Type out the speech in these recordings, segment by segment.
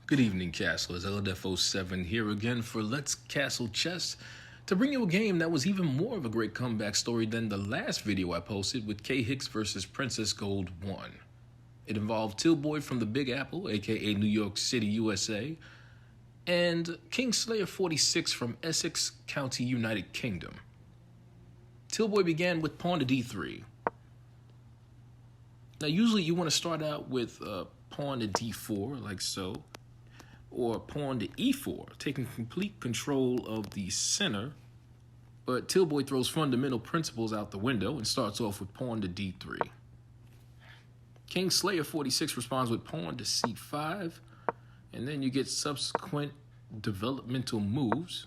Good evening, Castlers. LDFO7 here again for Let's Castle Chess to bring you a game that was even more of a great comeback story than the last video I posted with K Hicks versus Princess Gold 1. It involved Tillboy from the Big Apple, aka New York City, USA, and King Slayer 46 from Essex County, United Kingdom. Tillboy began with pawn to d3. Now, usually you want to start out with pawn to d4, like so, or pawn to e4, taking complete control of the center. But Tillboy throws fundamental principles out the window and starts off with pawn to d3. King Slayer 46 responds with pawn to c5, and then you get subsequent developmental moves,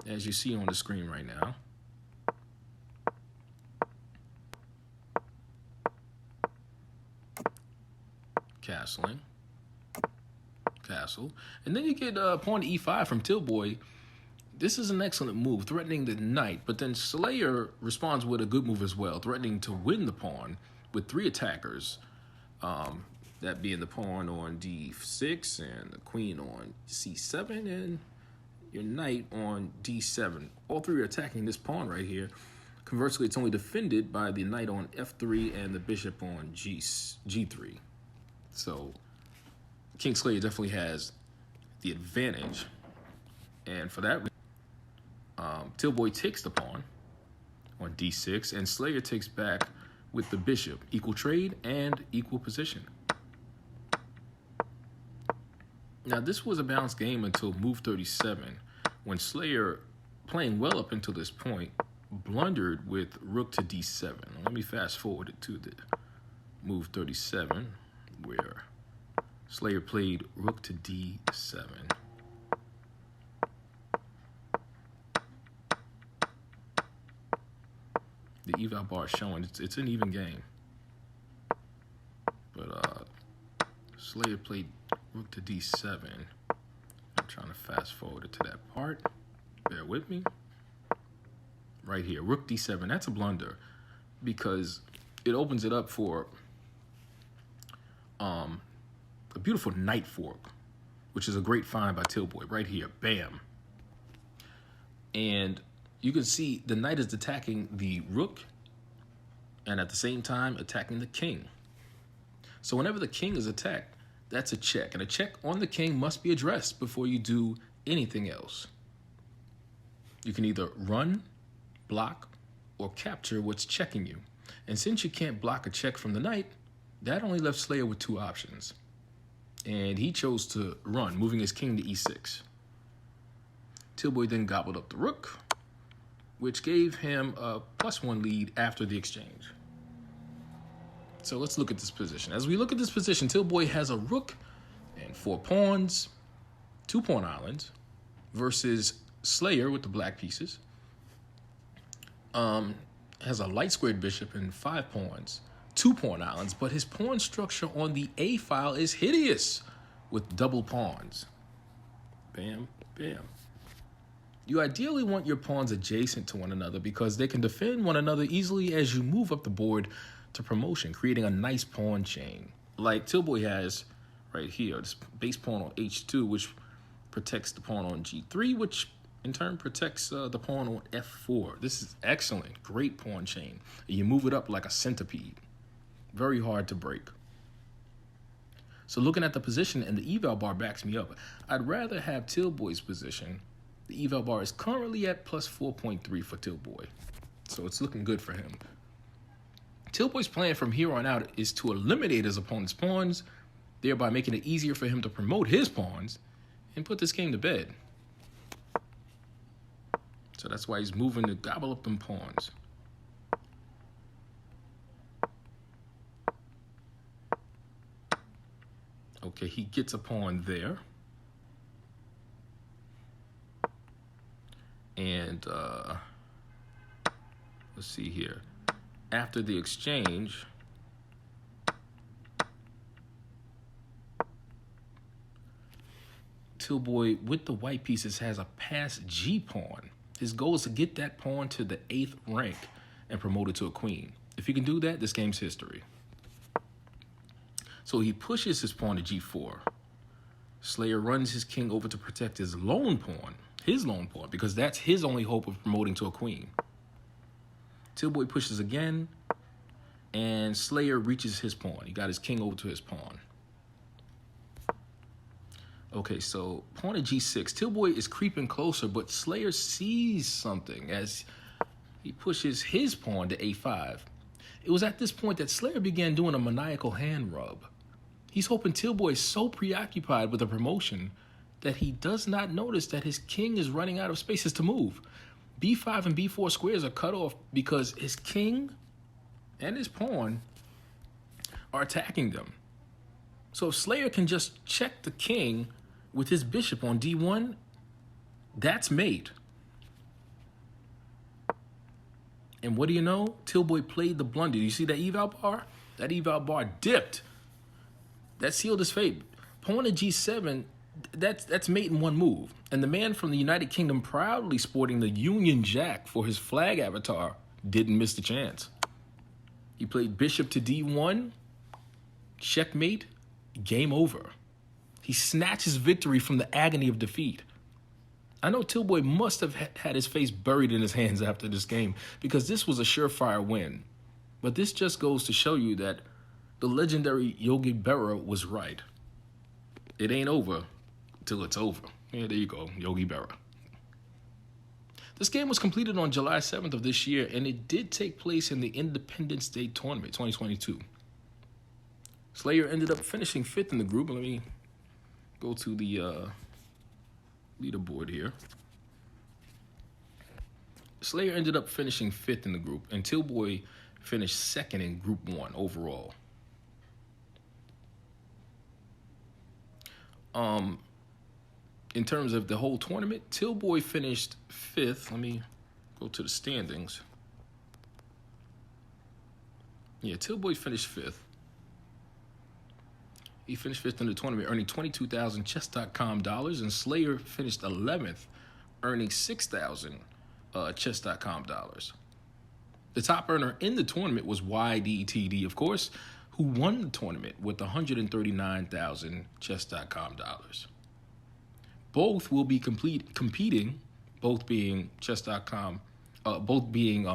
as you see on the screen right now. Castling, castle, and then you get pawn to e5 from Tillboy. This is an excellent move, threatening the knight, but then Slayer responds with a good move as well, threatening to win the pawn with three attackers, that being the pawn on d6 and the queen on c7 and your knight on d7. All three are attacking this pawn right here. Conversely, it's only defended by the knight on f3 and the bishop on g3. So King Slayer definitely has the advantage, and for that reason, Tillboy takes the pawn on d6, and Slayer takes back with the bishop. Equal trade and equal position. Now, this was a balanced game until move 37, when Slayer, playing well up until this point, blundered with rook to d7. Let me fast forward it to the move 37, where Slayer played rook to d7. The eval bar is showing it's an even game. But Slayer played rook to d7. I'm trying to fast forward it to that part. Bear with me. Right here, rook d7. That's a blunder because it opens it up for a beautiful knight fork, which is a great find by Tillboy right here. Bam. And you can see the knight is attacking the rook and at the same time attacking the king. So whenever the king is attacked, that's a check. And a check on the king must be addressed before you do anything else. You can either run, block, or capture what's checking you. And since you can't block a check from the knight, that only left Slayer with two options. And he chose to run, moving his king to e6. Tillboy then gobbled up the rook, which gave him a +1 lead after the exchange. So let's look at this position. As we look at this position, Tillboy has a rook and 4 pawns, 2 pawn islands, versus Slayer with the black pieces. Has a light squared bishop and 5 pawns, 2 pawn islands, but his pawn structure on the A file is hideous with double pawns. Bam, bam. You ideally want your pawns adjacent to one another because they can defend one another easily as you move up the board to promotion, creating a nice pawn chain. Like Tillboy has right here, this base pawn on h2, which protects the pawn on g3, which in turn protects the pawn on f4. This is excellent, great pawn chain. You move it up like a centipede. Very hard to break. So looking at the position, and the eval bar backs me up, I'd rather have Tillboy's position. The eval bar is currently at +4.3 for Tillboy, so it's looking good for him. Tillboy's plan from here on out is to eliminate his opponent's pawns, thereby making it easier for him to promote his pawns and put this game to bed. So that's why he's moving to gobble up them pawns. Okay, he gets a pawn there. And let's see here. After the exchange, Tillboy with the white pieces has a pass G pawn. His goal is to get that pawn to the 8th rank and promote it to a queen. If he can do that, this game's history. So he pushes his pawn to g4. Slayer runs his king over to protect his lone pawn, because that's his only hope of promoting to a queen. Tillboy pushes again, and Slayer reaches his pawn. He got his king over to his pawn. Okay, so pawn at g6. Tillboy is creeping closer, but Slayer sees something as he pushes his pawn to a5. It was at this point that Slayer began doing a maniacal hand rub. He's hoping Tillboy is so preoccupied with the promotion that he does not notice that his king is running out of spaces to move. b5 and b4 squares are cut off because his king and his pawn are attacking them. So if Slayer can just check the king with his bishop on d1, that's mate. And what do you know? Tillboy played the blunder. You see that eval bar? That eval bar dipped. That sealed his fate. Pawn at g7, that's mate in one move. And the man from the United Kingdom, proudly sporting the Union Jack for his flag avatar, didn't miss the chance. He played bishop to d1, checkmate, game over. He snatches victory from the agony of defeat. I know Tillboy must have had his face buried in his hands after this game, because this was a surefire win. But this just goes to show you that the legendary Yogi Berra was right. It ain't over till it's over. Yeah, there you go, Yogi Berra. This game was completed on July 7th of this year, and it did take place in the Independence Day Tournament 2022. Slayer ended up finishing 5th in the group. Let me go to the leaderboard here. Slayer ended up finishing 5th in the group, and Tillboy finished 2nd in Group 1 overall. In terms of the whole tournament, Tillboy finished 5th. Let me go to the standings. Yeah, Tillboy finished 5th. He finished 5th in the tournament, earning 22,000 chess.com dollars, and Slayer finished 11th, earning 6,000 chess.com dollars. The top earner in the tournament was YDTD, of course, who won the tournament with 139,000 chess.com dollars. Both will be competing, both being chess.com, both being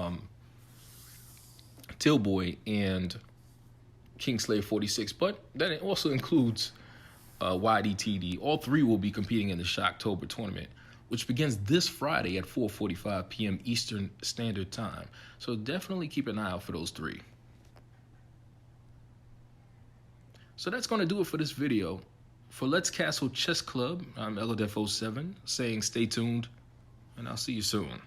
Tillboy and Kingslayer 46, but then it also includes YDTD. All three will be competing in the Shocktober tournament, which begins this Friday at 4:45 p.m. Eastern Standard Time. So definitely keep an eye out for those three. So that's going to do it for this video. For Let's Castle Chess Club, I'm Elodef07 saying stay tuned, and I'll see you soon.